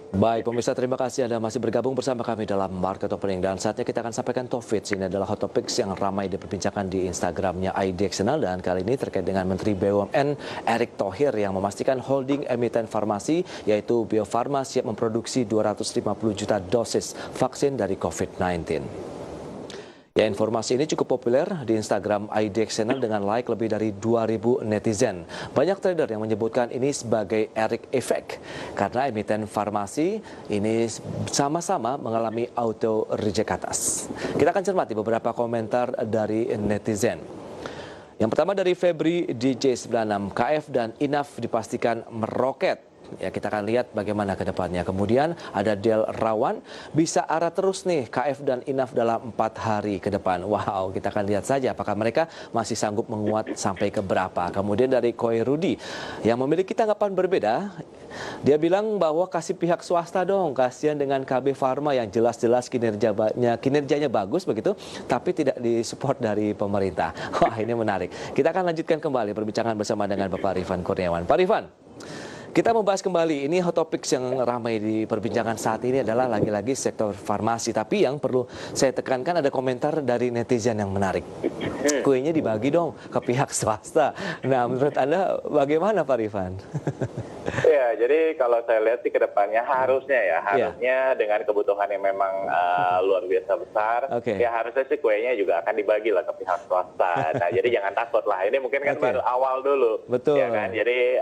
Baik, pemirsa, terima kasih Anda masih bergabung bersama kami dalam Market Opening. Dan saatnya kita akan sampaikan top hits. Ini adalah hot topics yang ramai diperbincangkan di Instagramnya IDXNL. Dan kali ini terkait dengan Menteri BUMN Erick Thohir yang memastikan holding emiten farmasi yaitu Bio Farma siap memproduksi 250 juta dosis vaksin dari COVID-19. Ya, informasi ini cukup populer di Instagram IDXNL dengan like lebih dari 2.000 netizen. Banyak trader yang menyebutkan ini sebagai Erick Effect karena emiten farmasi ini sama-sama mengalami auto reject atas. Kita akan cermati beberapa komentar dari netizen. Yang pertama dari Febri DJ96, KF dan INAF dipastikan meroket. Ya, kita akan lihat bagaimana ke depannya. Kemudian ada Del Rawan, bisa arah terus nih KF dan INAF dalam 4 hari ke depan. Wow, kita akan lihat saja apakah mereka masih sanggup menguat sampai ke berapa. Kemudian dari Koi Rudi yang memiliki tanggapan berbeda, dia bilang bahwa kasih pihak swasta dong, kasihan dengan KB Pharma yang jelas-jelas kinerjanya bagus begitu, tapi tidak disupport dari pemerintah. Wah, ini menarik. Kita akan lanjutkan kembali perbincangan bersama dengan Bapak Rifan Kurniawan. Pak Rifan, kita membahas kembali, ini hot topics yang ramai di perbincangan saat ini adalah lagi-lagi sektor farmasi. Tapi yang perlu saya tekankan ada komentar dari netizen yang menarik. Kuenya dibagi dong ke pihak swasta. Nah, menurut Anda bagaimana Pak Rifan? Ya, jadi kalau saya lihat sih ke depannya harusnya dengan kebutuhan yang memang luar biasa besar, ya harusnya sih kuenya juga akan dibagi lah ke pihak swasta. Nah, jadi jangan takut lah. Ini mungkin kan baru awal dulu. Betul. Ya kan? Jadi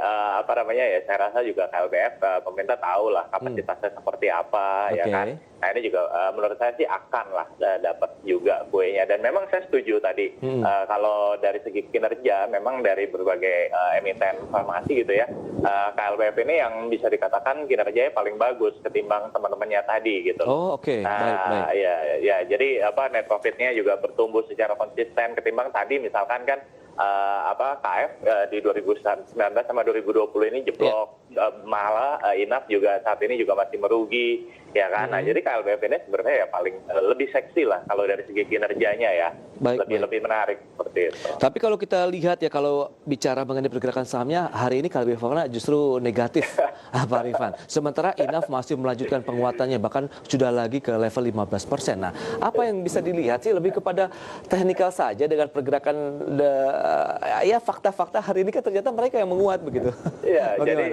saya rasa juga KLBF pemerintah tahu lah kapasitasnya seperti apa, ya kan. Nah, ini juga menurut saya sih akan lah dapat juga kuenya. Dan memang saya setuju tadi kalau dari segi kinerja memang dari berbagai emiten farmasi gitu ya, KLBF ini yang bisa dikatakan kinerjanya paling bagus ketimbang teman-temannya tadi gitu. Oh, oke. Baik. Ya, jadi net profitnya juga bertumbuh secara konsisten ketimbang tadi misalkan kan KF di 2019 sama 2020 ini jeblok, malah INAF juga saat ini juga masih merugi, ya kan. Nah, jadi KLBF ini sebenarnya ya paling lebih seksi lah kalau dari segi kinerjanya ya, lebih menarik seperti itu. Tapi kalau kita lihat ya, kalau bicara mengenai pergerakan sahamnya hari ini KLBF justru negatif, Pak Rifan. Sementara INAF masih melanjutkan penguatannya, bahkan sudah lagi ke level 15%. Nah, apa yang bisa dilihat sih lebih kepada teknikal saja dengan pergerakan ya fakta-fakta hari ini kan ternyata mereka yang menguat begitu. Iya, jadi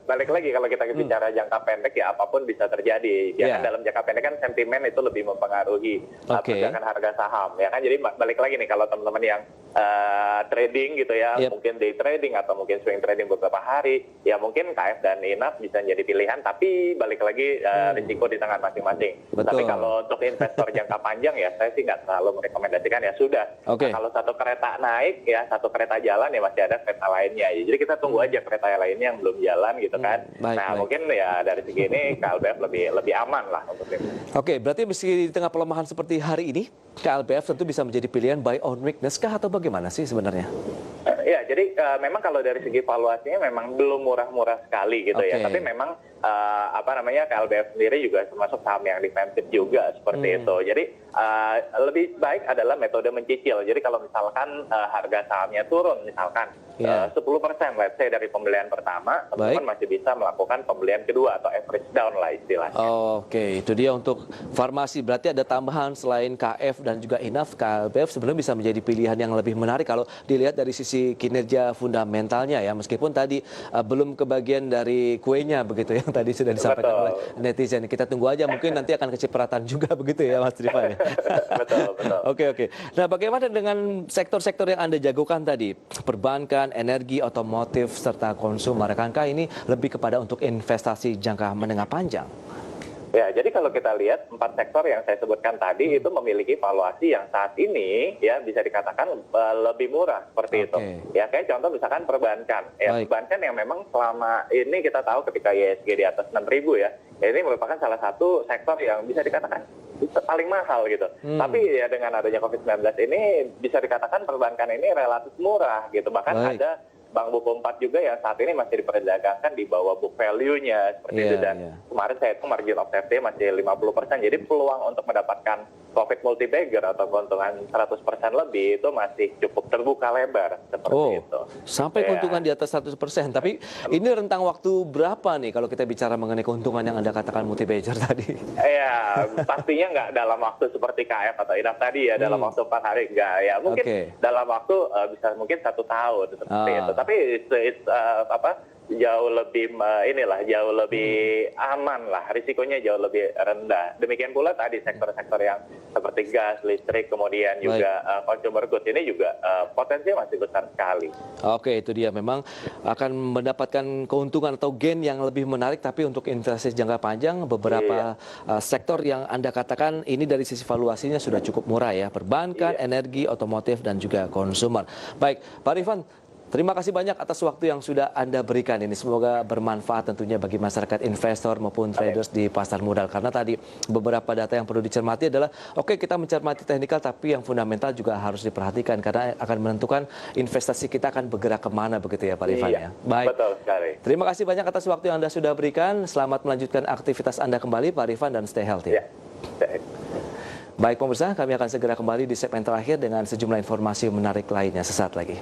balik lagi kalau kita bicara jangka pendek ya apapun bisa terjadi. Ya kan dalam jangka pendek kan sentimen itu lebih mempengaruhi pergerakan harga saham. Ya kan, jadi balik lagi nih kalau teman-teman yang trading gitu ya, mungkin day trading atau mungkin swing trading beberapa hari, ya mungkin KF dan INAF bisa jadi pilihan, tapi balik lagi risiko di tangan masing-masing. Tapi kalau untuk investor jangka panjang ya saya sih nggak terlalu merekomendasikan, ya sudah. Nah, kalau satu kereta naik ya satu kereta jalan ya masih ada kereta lainnya. Jadi kita tunggu aja kereta lainnya yang belum jalan gitu kan. Mungkin ya dari segi ini KLBF lebih aman lah untuk ini. Oke, berarti meski di tengah pelemahan seperti hari ini, KLBF tentu bisa menjadi pilihan buy on weakness kah atau bagaimana sih sebenarnya? Ya, jadi memang kalau dari segi valuasinya memang belum murah-murah sekali gitu ya. Tapi memang KLBF sendiri juga termasuk saham yang defensif juga seperti itu. Jadi lebih baik adalah metode mencicil. Jadi kalau misalkan harga sahamnya turun misalkan 10% let's say dari pembelian pertama, teman-teman masih bisa melakukan pembelian kedua atau average down lah istilahnya. Oke, itu dia untuk farmasi. Berarti ada tambahan selain KF dan juga INAF, KLBF sebenarnya bisa menjadi pilihan yang lebih menarik kalau dilihat dari sisi kinerja fundamentalnya ya, meskipun tadi belum kebagian dari kuenya begitu yang tadi sudah disampaikan oleh netizen. Kita tunggu aja, mungkin nanti akan kecipratan juga begitu ya Mas Rifan ya. Betul. Oke. Nah, bagaimana dengan sektor-sektor yang Anda jagokan tadi? Perbankan, energi, otomotif, serta konsumer. Akankah ini lebih kepada untuk investasi jangka menengah panjang? Ya, jadi kalau kita lihat 4 sektor yang saya sebutkan tadi itu memiliki valuasi yang saat ini ya bisa dikatakan lebih murah seperti itu. Ya, kayak contoh misalkan perbankan. Ya, perbankan yang memang selama ini kita tahu ketika ISG di atas 6.000 ya, ini merupakan salah satu sektor yang bisa dikatakan paling mahal gitu. Tapi ya dengan adanya COVID-19 ini bisa dikatakan perbankan ini relatif murah gitu. Bahkan ada Bank Buku 4 juga yang saat ini masih diperdagangkan di bawah book value-nya seperti itu. Dan kemarin saya itu margin of safety masih 50%. Jadi peluang untuk mendapatkan profit multi-bagger atau keuntungan 100% lebih itu masih cukup terbuka lebar seperti itu. Sampai keuntungan di atas 100%. Tapi ini rentang waktu berapa nih kalau kita bicara mengenai keuntungan yang Anda katakan multi-bagger tadi? Ya, pastinya nggak dalam waktu seperti KF atau INAF tadi ya, dalam waktu 4 hari nggak ya. Mungkin dalam waktu bisa mungkin 1 tahun seperti itu. Tapi jauh lebih jauh lebih aman lah, risikonya jauh lebih rendah. Demikian pula tadi sektor-sektor yang seperti gas, listrik, kemudian juga consumer goods ini juga potensinya masih besar sekali. Oke, itu dia, memang akan mendapatkan keuntungan atau gain yang lebih menarik, tapi untuk investasi jangka panjang beberapa sektor yang Anda katakan ini dari sisi valuasinya sudah cukup murah ya, perbankan, energi, otomotif dan juga konsumer. Baik, Pak Rifan, terima kasih banyak atas waktu yang sudah Anda berikan ini. Semoga bermanfaat tentunya bagi masyarakat investor maupun traders di pasar modal. Karena tadi beberapa data yang perlu dicermati adalah, oke, kita mencermati teknikal, tapi yang fundamental juga harus diperhatikan karena akan menentukan investasi kita akan bergerak kemana, begitu ya Pak Rifan ya. Baik. Betul sekali. Terima kasih banyak atas waktu yang Anda sudah berikan. Selamat melanjutkan aktivitas Anda kembali Pak Rifan dan stay healthy. Baik pemirsa, kami akan segera kembali di segmen terakhir dengan sejumlah informasi menarik lainnya sesaat lagi.